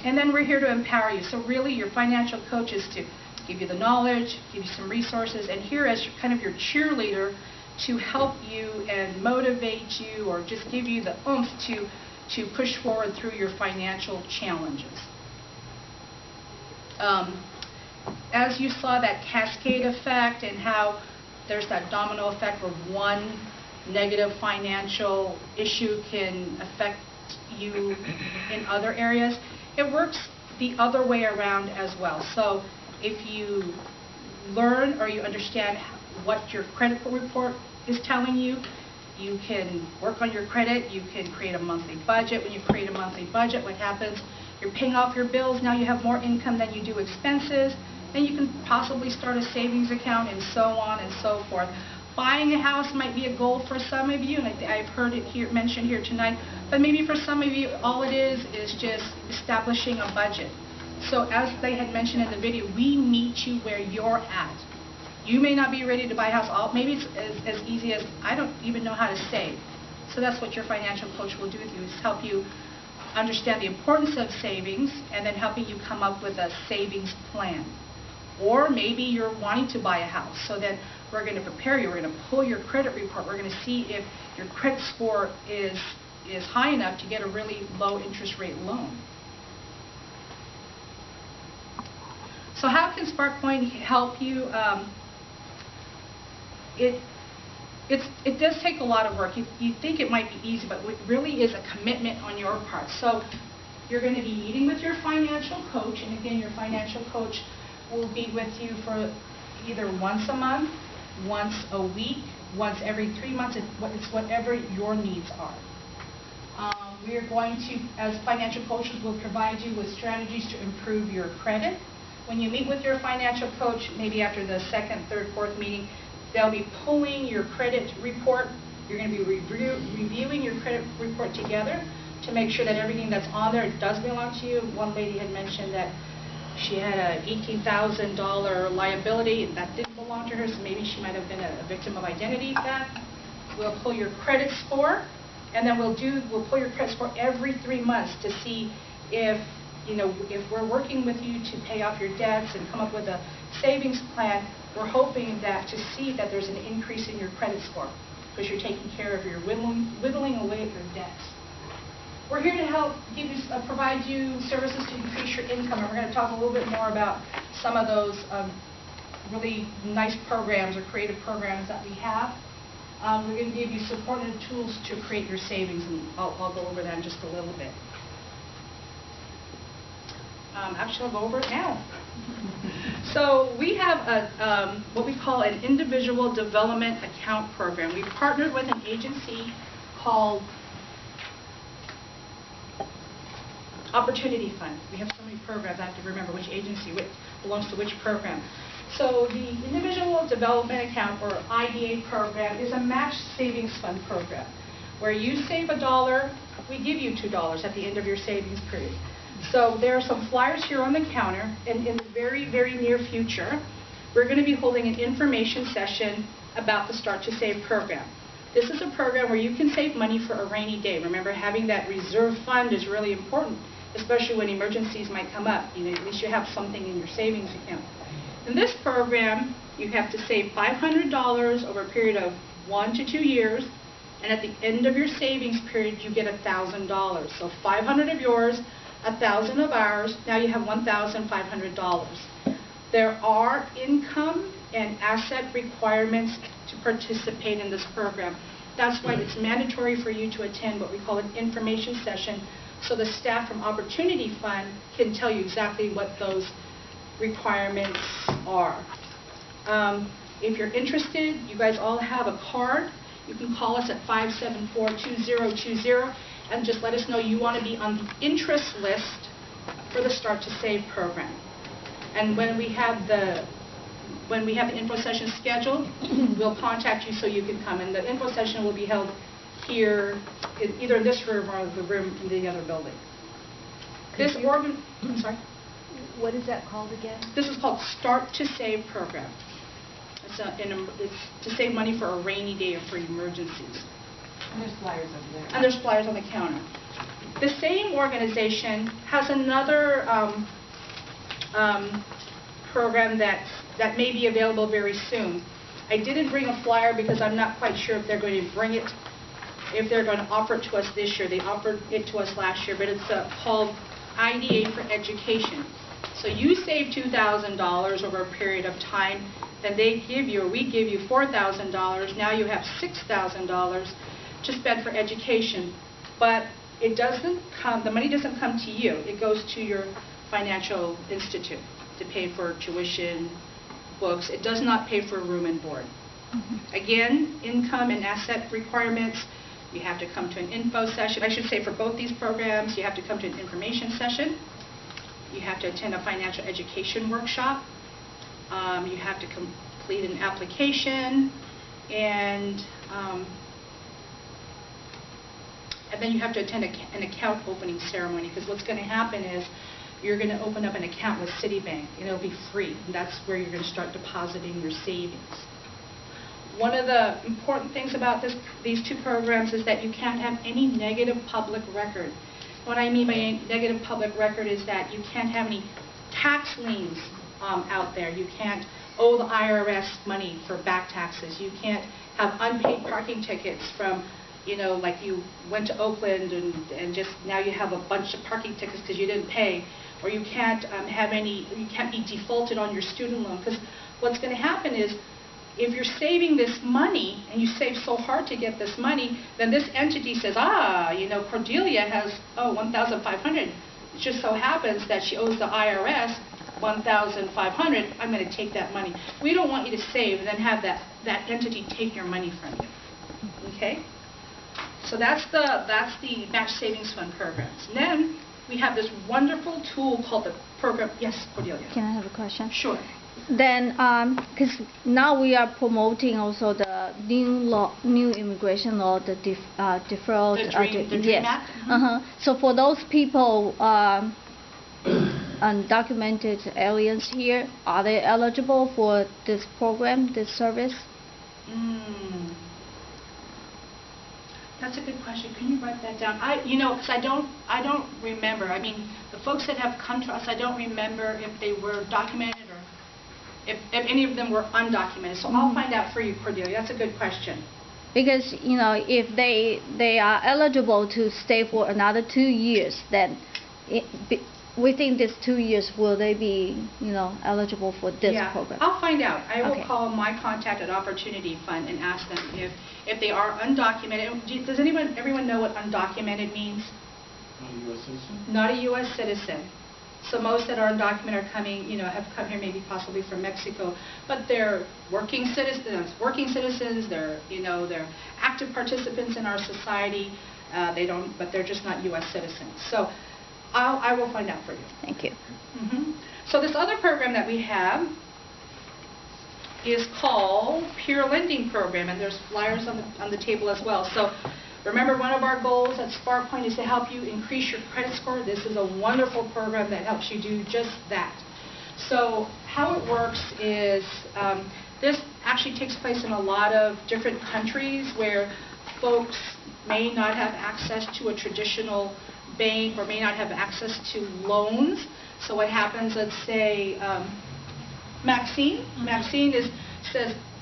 And then we're here to empower you. So really your financial coach is to give you the knowledge, give you some resources, and here as kind of your cheerleader to help you and motivate you or just give you the oomph to push forward through your financial challenges. As you saw that cascade effect and how there's that domino effect where one negative financial issue can affect you in other areas, it works the other way around as well. So if you learn or you understand what your credit report is telling you, you can work on your credit, you can create a monthly budget. When you create a monthly budget, what happens? You're paying off your bills, now you have more income than you do expenses, then you can possibly start a savings account and so on and so forth. Buying a house might be a goal for some of you, and I've heard it here mentioned here tonight, but maybe for some of you all it is just establishing a budget. So as they had mentioned in the video, we meet you where you're at. You may not be ready to buy a house. Maybe it's as easy as, I don't even know how to save. So that's what your financial coach will do with you, is help you understand the importance of savings and then helping you come up with a savings plan. Or maybe you're wanting to buy a house. So then we're going to prepare you. We're going to pull your credit report. We're going to see if your credit score is high enough to get a really low interest rate loan. So how can SparkPoint help you? It does take a lot of work. You think it might be easy, but it really is a commitment on your part. So you're going to be meeting with your financial coach, and again, your financial coach will be with you for either once a month, once a week, once every 3 months. It's whatever your needs are. We are going to, as financial coaches, will provide you with strategies to improve your credit. When you meet with your financial coach, maybe after the second, third, fourth meeting, they'll be pulling your credit report. You're going to be reviewing your credit report together to make sure that everything that's on there does belong to you. One lady had mentioned that she had an $18,000 liability that didn't belong to her, so maybe she might have been a victim of identity theft. We'll pull your credit score, and then we'll pull your credit score every 3 months to see if we're working with you to pay off your debts and come up with a savings plan. We're hoping that to see that there's an increase in your credit score because you're taking care of your whittling away at your debts. We're here to help provide you services to increase your income, and we're going to talk a little bit more about some of those really nice programs or creative programs that we have. We're going to give you support and tools to create your savings, and I'll go over that in just a little bit. Actually, I'll go over it now. So we have what we call an individual development account program. We've partnered with an agency called Opportunity Fund. We have so many programs, I have to remember which agency belongs to which program. So the Individual Development Account, or IDA program, is a match savings fund program where you save $1, we give you $2 at the end of your savings period. So there are some flyers here on the counter, and in the very, very near future, we're going to be holding an information session about the Start to Save program. This is a program where you can save money for a rainy day. Remember, having that reserve fund is really important, especially when emergencies might come up. At least you have something in your savings account. In this program, you have to save $500 over a period of 1 to 2 years, and at the end of your savings period, you get $1,000. So $500 of yours, $1,000 of ours, now you have $1,500. There are income and asset requirements to participate in this program. That's why it's mandatory for you to attend what we call an information session, so the staff from Opportunity Fund can tell you exactly what those requirements are. If you're interested, you guys all have a card. You can call us at 574-2020 and just let us know you want to be on the interest list for the Start to Save program. And when we have the info session scheduled, we'll contact you so you can come. And the info session will be held here, either in this room or the room in the other building. I'm sorry? What is that called again? This is called Start to Save program. It's to save money for a rainy day or for emergencies. And there's flyers over there. And there's flyers on the counter. The same organization has another program that may be available very soon. I didn't bring a flyer because I'm not quite sure if they're going to bring it, if they're going to offer it to us this year. They offered it to us last year, but it's called IDA for Education. So you save $2,000 over a period of time, then they give you, or we give you $4,000. Now you have $6,000 to spend for education. But it doesn't come, the money doesn't come to you. It goes to your financial institute to pay for tuition, books. It does not pay for room and board. Again, income and asset requirements. You have to come to an info session. I should say for both these programs, you have to come to an information session. You have to attend a financial education workshop. You have to complete an application, and then you have to attend an account opening ceremony, because what's going to happen is you're going to open up an account with Citibank, and it'll be free, and that's where you're going to start depositing your savings. One of the important things about these two programs is that you can't have any negative public record. What I mean by negative public record is that you can't have any tax liens out there. You can't owe the IRS money for back taxes. You can't have unpaid parking tickets from, you know, like you went to Oakland and just now you have a bunch of parking tickets because you didn't pay. Or you can't you can't be defaulted on your student loan, because what's going to happen is, if you're saving this money, and you save so hard to get this money, then this entity says, you know, Cordelia has, $1,500. It just so happens that she owes the IRS $1,500. I'm going to take that money. We don't want you to save and then have that entity take your money from you. Okay? So that's the Match Savings Fund programs. And then we have this wonderful tool called the program. Yes, Cordelia. Can I have a question? Sure. Then, because now we are promoting also the new immigration law, the deferred. The DREAM Act? So for those people, undocumented aliens here, are they eligible for this program, this service? That's a good question. Can you write that down? Because I don't remember. I mean, the folks that have come to us, I don't remember if they were documented or if any of them were undocumented. So I'll find out for you, Cordelia. That's a good question. Because, you know, if they are eligible to stay for another 2 years, then within these 2 years, will they be, you know, eligible for this program? I'll find out. I will call my contact at Opportunity Fund and ask them if they are undocumented. Does everyone know what undocumented means? Not a U.S. citizen? Not a U.S. citizen. So most that are undocumented are coming, you know, have come here maybe possibly from Mexico, but they're working citizens. They're, you know, they're active participants in our society. But they're just not U.S. citizens. So I will find out for you. Thank you. So this other program that we have is called Peer Lending Program, and there's flyers on the table as well. So remember, one of our goals at SparkPoint is to help you increase your credit score. This is a wonderful program that helps you do just that. So how it works is this actually takes place in a lot of different countries where folks may not have access to a traditional bank or may not have access to loans. So what happens, let's say Maxine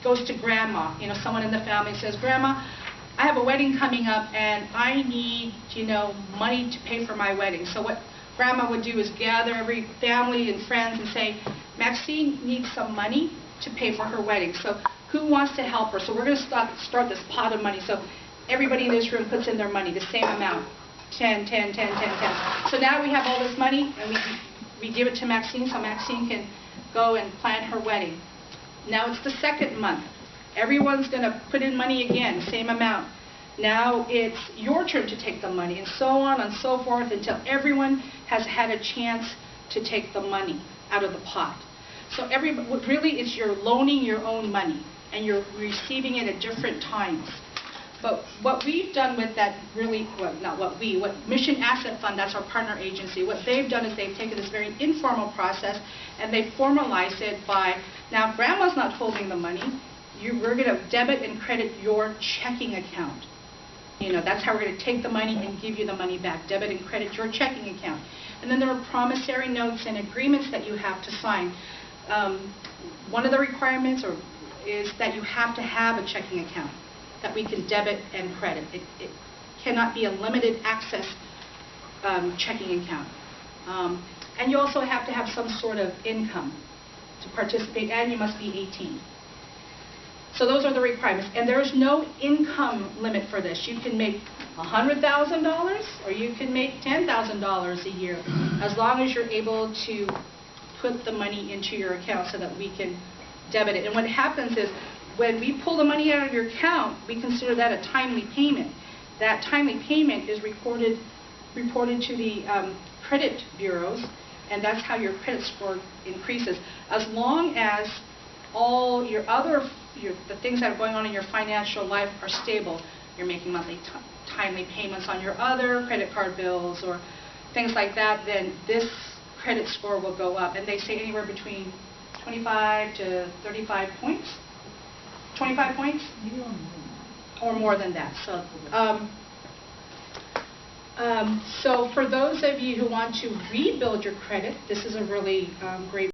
goes to grandma, you know, someone in the family says, Grandma, I have a wedding coming up and I need, you know, money to pay for my wedding. So what grandma would do is gather every family and friends and say, Maxine needs some money to pay for her wedding. So who wants to help her? So we're going to start this pot of money. So everybody in this room puts in their money, the same amount. 10, 10, 10, 10, 10. So now we have all this money, and we give it to Maxine, so Maxine can go and plan her wedding. Now it's the second month. Everyone's going to put in money again, same amount. Now it's your turn to take the money, and so on and so forth until everyone has had a chance to take the money out of the pot. So really it's you're loaning your own money, and you're receiving it at different times. But what we've done with that what Mission Asset Fund, that's our partner agency, what they've done is they've taken this very informal process and they formalized it by, now grandma's not holding the money, we're going to debit and credit your checking account. That's how we're going to take the money and give you the money back, debit and credit your checking account. And then there are promissory notes and agreements that you have to sign. One of the requirements is that you have to have a checking account that we can debit and credit. It cannot be a limited access checking account. And you also have to have some sort of income to participate, and you must be 18. So those are the requirements. And there is no income limit for this. You can make $100,000 or you can make $10,000 a year, as long as you're able to put the money into your account so that we can debit it. And what happens is, when we pull the money out of your account, we consider that a timely payment. That timely payment is reported to the credit bureaus, and that's how your credit score increases. As long as all your the things that are going on in your financial life are stable, you're making monthly timely payments on your other credit card bills or things like that, then this credit score will go up. And they say anywhere between 25 to 35 points. 25 points? Or more than that. So for those of you who want to rebuild your credit, this is a really great